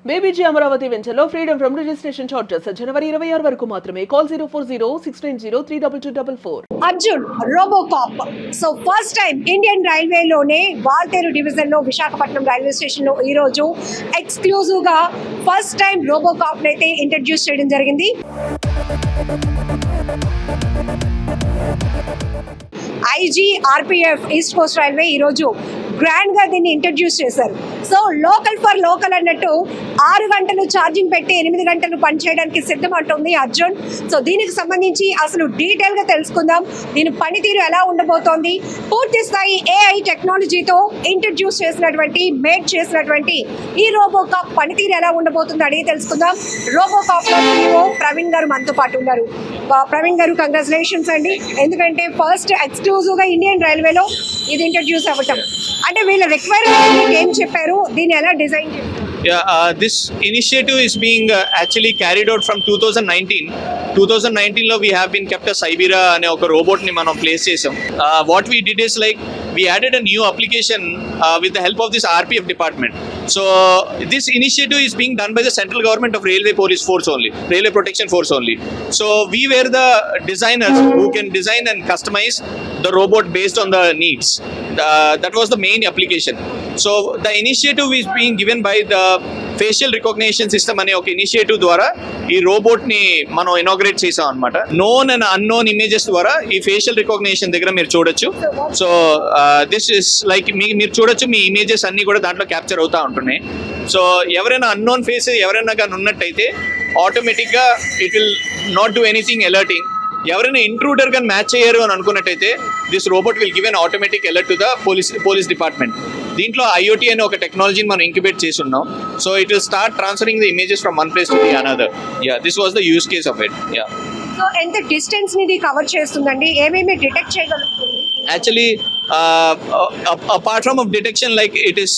బేబీజీ అమరావతి వెంచర్లో freedom from registration charges జనవరి 26 వరకు మాత్రమే. Call 04069032244. Arjun RoboCop. So first time Indian రైల్వేలోనే వాల్తేరు డివిజన్లో విశాఖపట్నం రైల్వే స్టేషన్లో ఈరోజు ఎక్స్క్లూజివ్గా ఫస్ట్ టైం రోబోకాప్ని అయితే ఇంట్రడ్యూస్ చేయడం జరిగింది. IG RPF east Coast railway ఈరోజు గ్రాండ్గా దీన్ని ఇంట్రడ్యూస్ చేశారు. సో లోకల్ ఫర్ లోకల్ అన్నట్టు 6 గంటలు ఛార్జింగ్ పెట్టి 8 గంటలు పనిచేయడానికి సిద్ధం అంటుంది అర్జున్. సో దీనికి సంబంధించి అసలు డీటెయిల్గా తెలుసుకుందాం. దీని పనితీరు ఎలా ఉండబోతోంది, పూర్తి స్థాయి ఏఐ టెక్నాలజీతో ఇంట్రడ్యూస్ చేసినటువంటి మేడ్ చేసినటువంటి ఈ రోబోకాప్ పనితీరు ఎలా ఉండబోతుంది అడిగి తెలుసుకుందాం. రోబోకాప్ CEO ప్రవీణ్ గారు మనతో పాటు ఉన్నారు. ప్రవీణ్ గారు, కంగ్రాచులేషన్స్ అండి. ఎందుకంటే ఫస్ట్ ఎక్స్క్లూజివ్గా ఇండియన్ రైల్వేలో ఇది ఇంట్రడ్యూస్ అవ్వటం అంటే వీళ్ళ రిక్వైర్మెంట్ ఏం చెప్పారు, దీన్ని ఎలా డిజైన్ చేశారు? This initiative is being actually carried out from 2019. 2019 we have been kept a Cybera ane oka robot ni manam place chesam. What we did is like we added a new application with the help of this RPF department. So this initiative is being done by the central government of Railway Police Force only, Railway Protection Force only. So we were the designers who can design and customize the robot based on the needs. That was the main application. So the initiative is being given by the facial recognition system అనే ఒక initiative ద్వారా ఈ robot ని మనం inaugurate చేసాం అనమాట. Known and unknown images ద్వారా ఈ ఫేషియల్ రికగ్నిషన్ దగ్గర మీరు చూడొచ్చు. సో దిస్ ఇస్ లైక్ మీరు చూడొచ్చు, మీ ఇమేజెస్ అన్ని కూడా దాంట్లో క్యాప్చర్ అవుతా ఉంటున్నాయి. సో ఎవరైనా అన్నోన్ ఫేస్ ఎవరైనా కానీ ఉన్నట్టయితే ఆటోమేటిక్గా it will not do anything alerting. ఎవరైనా ఇంట్రూడర్ గా మ్యాచ్ అయ్యారు అని అనుకున్నట్టయితే this robot will give an automatic alert to the police department. దీంట్లో IoT అనే ఒక టెక్నాలజీని మనం ఇంక్యుబేట్ చేసి ఉన్నాం. So it will start transferring the images from one place to the another. This was the use case of it. So ఎంత distance ని ఇది కవర్ చేస్తుందండి, ఏమేమి డిటెక్ట్ చేయగలుగుతుంది? Actually, apart from of detection, like it is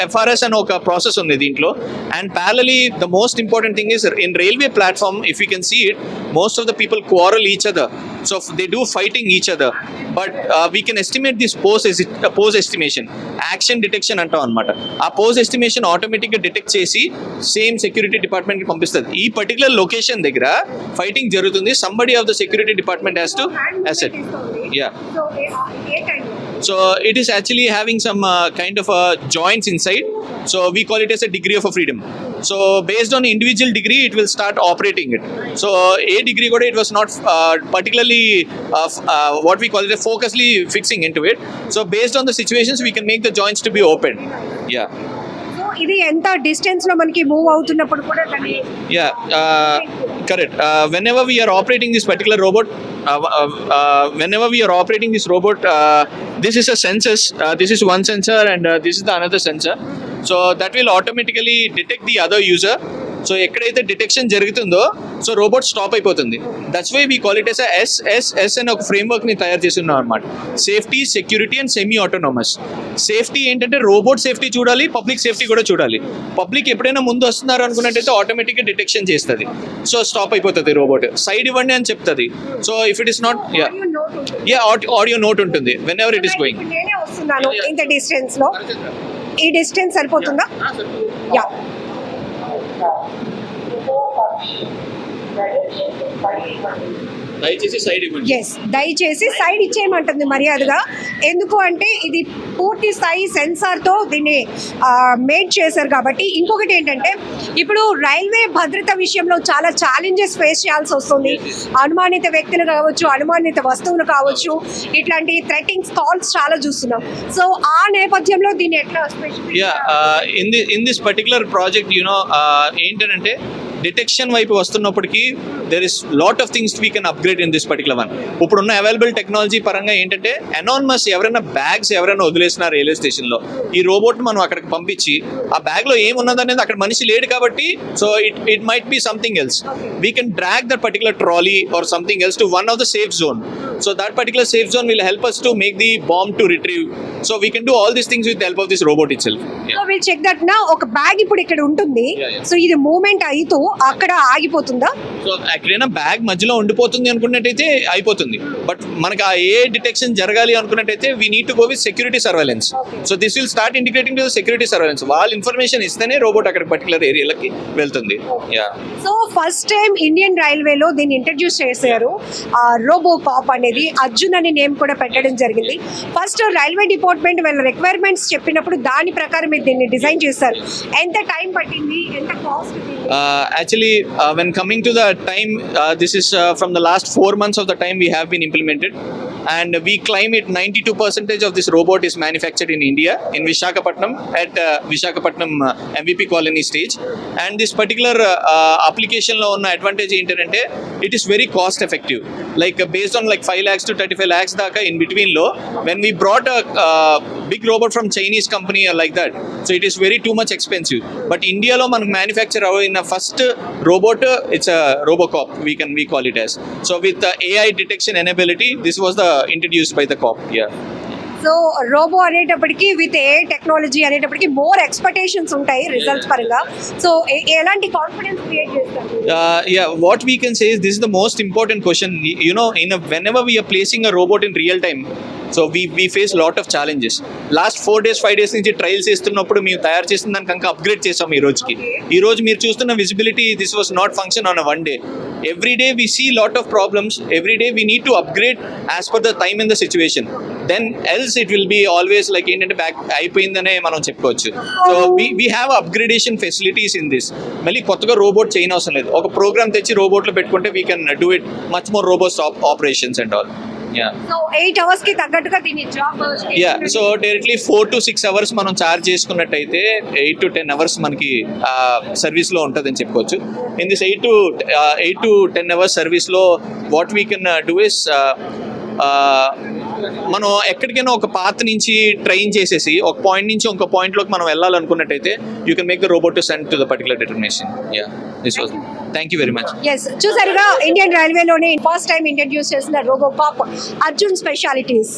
FRS and oka process on dintlo, and parallelly the most important thing is in railway platform, if you can see it, most of the people quarrel each other, so they do fighting each other, but we can estimate this pose estimation, action detection anta anamata. Aa pose estimation automatic ga detect chesi same security department ki pampistadi. Ee particular location దగ్గర fighting jarugutundi, somebody of the security department has to assess. So it is actually having some kind of joints inside. So we call it as a degree of a freedom. So based on individual degree, it will start operating it. So a degree kuda it was not particularly what we call it a focusly fixing into it. So based on the situations, we can make the joints to be opened. ఇది ఎంత distance లో మనకి move అవుతున్నప్పుడు కూడా దాన్ని correct. Whenever we are operating this particular robot, this is a sensor. This is one sensor and this is the another sensor. So that will automatically detect the other user. So ఎక్కడైతే detection జరుగుతుందో so robot stop అయిపోతుంది. That's why we call it S S అనే ఒక framework ని తయారు చేసి ఉన్నాం అనమాట. Safety, security and semi autonomous. Safety ఏంటంటే రోబోట్ సేఫ్టీ చూడాలి, పబ్లిక్ సేఫ్టీ కూడా చూడాలి. పబ్లిక్ ఎప్పుడైనా ముందు వస్తున్నారు అనుకున్నట్టయితే ఆటోమేటిక్గా డిటెక్షన్ చేస్తుంది, సో స్టాప్ అయిపోతుంది రోబోట్. సైడ్ ఇవ్వండి అని చెప్తుంది. So if it is not audio note ఉంటుంది whenever it is going. నేనే వస్తున్నాను ఇంత డిస్టెన్స్ లో, ఈ డిస్టెన్స్ సరిపోతుందా? దయచేసి సైడ్ ఇచ్చేయమంటుంది మర్యాదగా. ఎందుకు అంటే ఇది పూర్తి స్థాయి సెన్సార్తో దీన్ని మేడ్ చేశారు కాబట్టి. ఇంకొకటి ఏంటంటే ఇప్పుడు రైల్వే భద్రత విషయంలో చాలా ఛాలెంజెస్ ఫేస్ చేయాల్సి వస్తుంది. అనుమానిత వ్యక్తులు కావచ్చు, అనుమానిత వస్తువులు కావచ్చు, ఇట్లాంటి థ్రెటింగ్స్ కాల్స్ చాలా చూస్తున్నాం. సో ఆ నేపథ్యంలో దీన్ని ఎట్లా ఇన్ దిస్ పర్టికులర్ ప్రాజెక్ట్ ఏంటంటే డిటెక్షన్ వైపు వస్తున్నప్పటికీ there is lot of things we can upgrade in this particular one. ఇప్పుడున్న అవైలబుల్ టెక్నాలజీ పరంగా ఏంటంటే అనానిమస్ ఎవరైనా బ్యాగ్స్ ఎవరైనా వదిలేసిన రైల్వే స్టేషన్లో ఈ రోబోట్ మనం అక్కడికి పంపించి ఆ బ్యాగ్లో ఏమున్నదనేది అక్కడ మనిషి లేడు కాబట్టి so it might be something else. We can drag that particular trolley or something else to one of the safe zone. So that particular safe zone will help us to make the bomb to retrieve. So we can do all these things with the help of this robot itself. So we'll check that now. ఒక bag ఇప్పుడు ఇక్కడ ఉంటుంది. So ఇది movement అయితూ అక్కడ ఆగిపోతుందా? So ఎక్కడైనా bag మధ్యలో ఉండిపోతుంది అనుకున్నట్టయితే అయిపోతుంది, బట్ మనకి ఆ ఏ డిటెక్షన్ జరగాలి అనుకున్నట్టయితే we need to go with security surveillance. So this will start integrating to security surveillance. వాళ్ళ ఇన్ఫర్మేషన్ ఇస్తేనే రోబోట్ అక్కడ పర్టికులర్ ఏరియాలకి వెళ్తుంది. Yeah. So first time Indian రైల్వేలో దీన్ని ఇంట్రడ్యూస్ చేశారు, రోబో కాప్ అనేది. అర్జున్ అనే నేమ్ కూడా పెట్టడం జరిగింది. ఫస్ట్ రైల్వే డిపార్ట్మెంట్ వాళ్ళ రిక్వైర్మెంట్స్ చెప్పినప్పుడు దాని ప్రకారం మీరు దీన్ని డిజైన్ చేశారు. ఎంత టైం పట్టింది, ఎంత cost? Actually, when coming to the time, this is from the last 4 months of the time we have been implemented, and we claim it 92% of this robot is manufactured in India, in Visakhapatnam, at Visakhapatnam MVP colony stage. And this particular application lo unna advantage ఏంటంటే it is very cost effective, like based on like 5 lakhs to 35 lakhs daka in between lo, when we brought a big robot from Chinese company or like that, so it is very too much expensive. But India lo man manufacture in a first robot, it's a RoboCop, we call it as. So with the AI detection enability, this was the introduced by the COP. Yeah. So robo అనేటప్పటికి with a technology అనేటప్పటికి more expectations ఉంటాయి results పరంగా. So ఎలాంటి confidence create చేస్తారు? Yeah, what we can say is this is the most important question. You know, whenever we are placing a robot in real time, so we face lot of challenges. Last 4 days 5 days నుంచి trials చేస్తున్నప్పుడు మేము తయారు చేసిన దానికి ఇంకా upgrade చేసాం ఈ రోజుకి. ఈ రోజు మీరు చూస్తున్న visibility, this was not function on a one day. Every day we see lot of problems. Every day we need to upgrade as per the time and the situation. Then else it will be always like ఏంటంటే back అయిపోయిందనే మనం చెప్పుకోవచ్చు. So we have upgradation facilities in this. మళ్ళీ కొత్తగా robot చేయనవసరం లేదు. ఒక programme తెచ్చి రోబోట్లో పెట్టుకుంటే we can do it much more robust operations and all. Yeah. So 8 hours కి తగ్గట్టుగా దీని job. Yeah, so directly 4 to 6 hours మనం చార్జ్ చేసుకున్నట్టయితే 8 to 10 hours మనకి సర్వీస్ లో ఉంటుందని చెప్పుకోవచ్చు. In this 8 to 10 hours service లో what we can do is, మనం ఎక్కడికైనా ఒక పాత్ నుంచి ట్రైన్ చేసేసి ఒక పాయింట్ నుంచి ఇంకో పాయింట్లోకి మనం వెళ్ళాలనుకున్నట్టయితే you can make the robot to send to the particular destination. Yeah, this was. Thank you very much. Yes, చూసారుగా ఇండియన్ రైల్వేలోనే ఫస్ట్ టైం ఇంట్రడ్యూస్ చేసిన రోబో కాప్ అర్జున్ స్పెషాలిటీస్.